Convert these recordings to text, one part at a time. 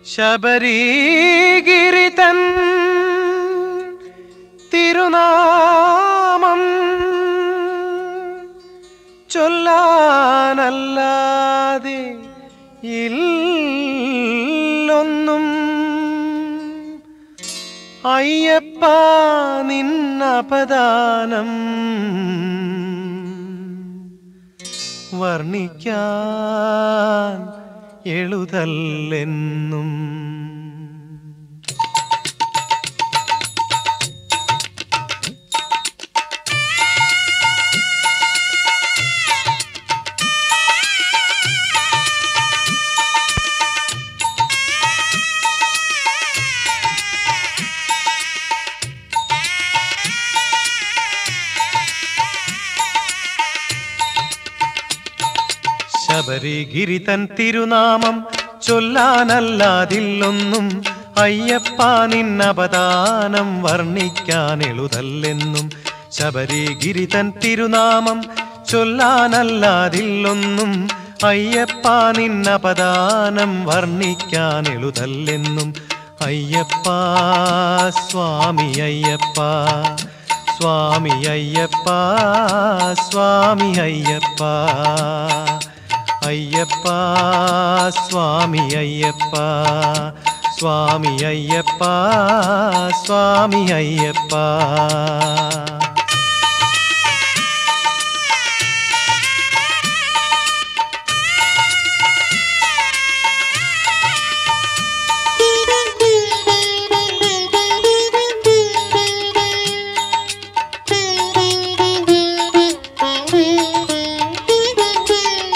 ശബരിഗിരിതൻ തിരുനാമം ചൊല്ലാനല്ലാതെ ഇല്ലൊന്നും അയ്യപ്പ നിന്നപദാനം വർണ്ണിക്കാൻ എഴുതല്ലെന്നും. ശബരിഗിരിതൻ തിരുനാമം ചൊല്ലാനല്ലാതില്ലൊന്നും അയ്യപ്പ നിന്നപദാനം വർണ്ണിക്കാൻ എഴുതല്ലെന്നും. ശബരിഗിരിതൻ തിരുനാമം ചൊല്ലാനല്ലാതില്ലൊന്നും അയ്യപ്പ നിന്നപദാനം വർണ്ണിക്കാൻ എഴുതല്ലെന്നും. അയ്യപ്പ സ്വാമി അയ്യപ്പ സ്വാമി അയ്യപ്പ സ്വാമി അയ്യപ്പ അയ്യപ്പ സ്വാമി അയ്യപ്പ സ്വാമി അയ്യപ്പ സ്വാമി അയ്യപ്പ.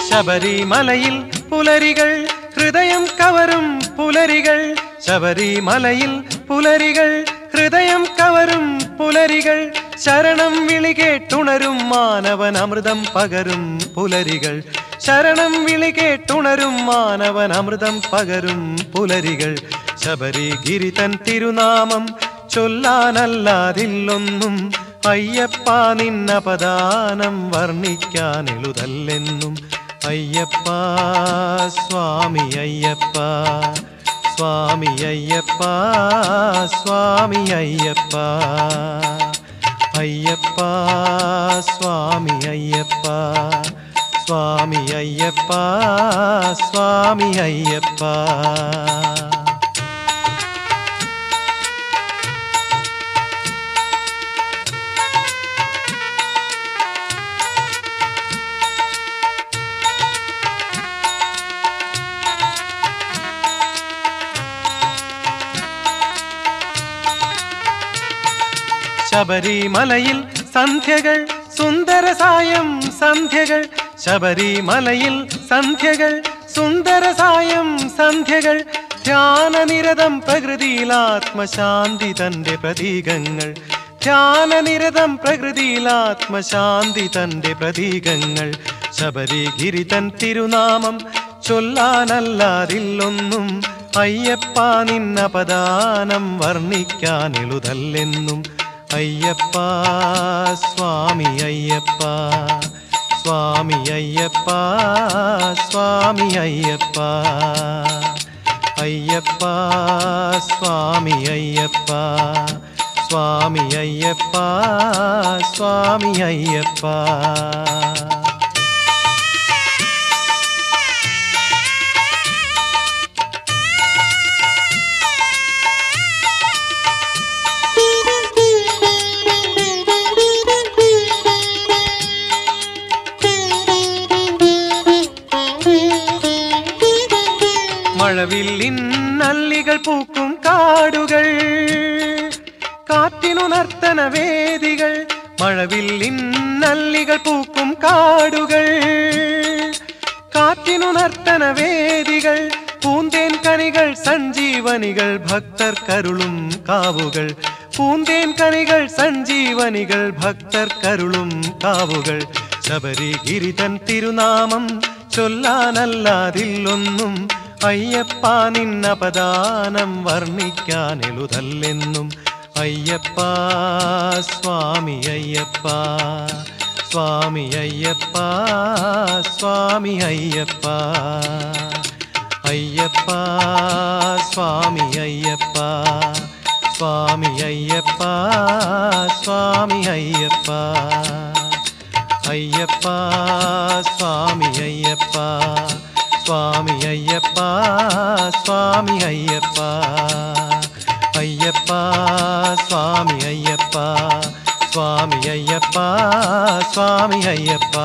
ശബരിമലയിൽ പുലരികൾ ഹൃദയം കവരും പുലരികൾ. ശബരിമലയിൽ പുലരികൾ ഹൃദയം കവരും പുലരികൾ. ശരണം വിളി കേട്ടുണരും മാനവൻ അമൃതം പകരും പുലരികൾ. ശരണം വിളി കേട്ടുണരും മാനവൻ അമൃതം പകരും പുലരികൾ. ശബരിഗിരിതൻ തിരുനാമം ചൊല്ലാനല്ലാതില്ലൊന്നും അയ്യപ്പ നിന്നപദാനം വർണ്ണിക്കാൻ എഴുതല്ലെന്നും. അയ്യപ്പ സ്വാമി അയ്യപ്പ സ്വാമി അയ്യപ്പ സ്വാമി അയ്യപ്പ അയ്യപ്പ സ്വാമി അയ്യപ്പ സ്വാമി അയ്യപ്പ സ്വാമി അയ്യപ്പ. ശബരിമലയിൽ സന്ധ്യകൾ സുന്ദര സായം സന്ധ്യകൾ. ശബരിമലയിൽ സന്ധ്യകൾ സുന്ദര സായം സന്ധ്യകൾ. ധ്യാനനിരതം പ്രകൃതിയിൽ ആത്മശാന്തി തന്റെ പ്രതീകങ്ങൾ. ധ്യാനനിരതം പ്രകൃതിയിൽ ആത്മശാന്തി തന്റെ പ്രതീകങ്ങൾ. ശബരിഗിരിതൻ തിരുനാമം ചൊല്ലാനല്ലാതില്ലൊന്നും അയ്യപ്പ നിന്നപദാനം വർണ്ണിക്കാൻ എഴുതല്ലെന്നും. അയ്യപ്പ സ്വാമി അയ്യപ്പ സ്വാമി അയ്യപ്പ സ്വാമി അയ്യപ്പ അയ്യപ്പ സ്വാമി അയ്യപ്പ സ്വാമി അയ്യപ്പ സ്വാമി അയ്യപ്പ. മഴവില്ലിൻ നല്ലികൾ പൂക്കും കാടുകൾ കാറ്റിനു നർത്തന വേദികൾ. മഴവില്ലിൻ നല്ലികൾ പൂക്കും കാടുകൾ കാറ്റിനു നർത്തന വേദികൾ. പൂന്തേൻ കനികൾ സഞ്ജീവനികൾ ഭക്തർ കരുളും കാവുകൾ. പൂന്തേൻ കനികൾ സഞ്ജീവനികൾ ഭക്തർ കരുളും കാവുകൾ. ശബരിഗിരിതൻ തിരുനാമം ചൊല്ലാനല്ലാതില്ലൊന്നും അയ്യപ്പ നിന്നപദാനം വർണ്ണിക്കാൻ എഴുതല്ലെന്നും. അയ്യപ്പ സ്വാമി അയ്യപ്പ സ്വാമി അയ്യപ്പ സ്വാമി അയ്യപ്പ അയ്യപ്പ സ്വാമി അയ്യപ്പ സ്വാമി അയ്യപ്പ സ്വാമി അയ്യപ്പ അയ്യപ്പ സ്വാമി അയ്യപ്പ സ്വാമി അയ്യപ്പ സ്വാമി അയ്യപ്പ അയ്യപ്പ സ്വാമി അയ്യപ്പ സ്വാമി അയ്യപ്പ സ്വാമി അയ്യപ്പ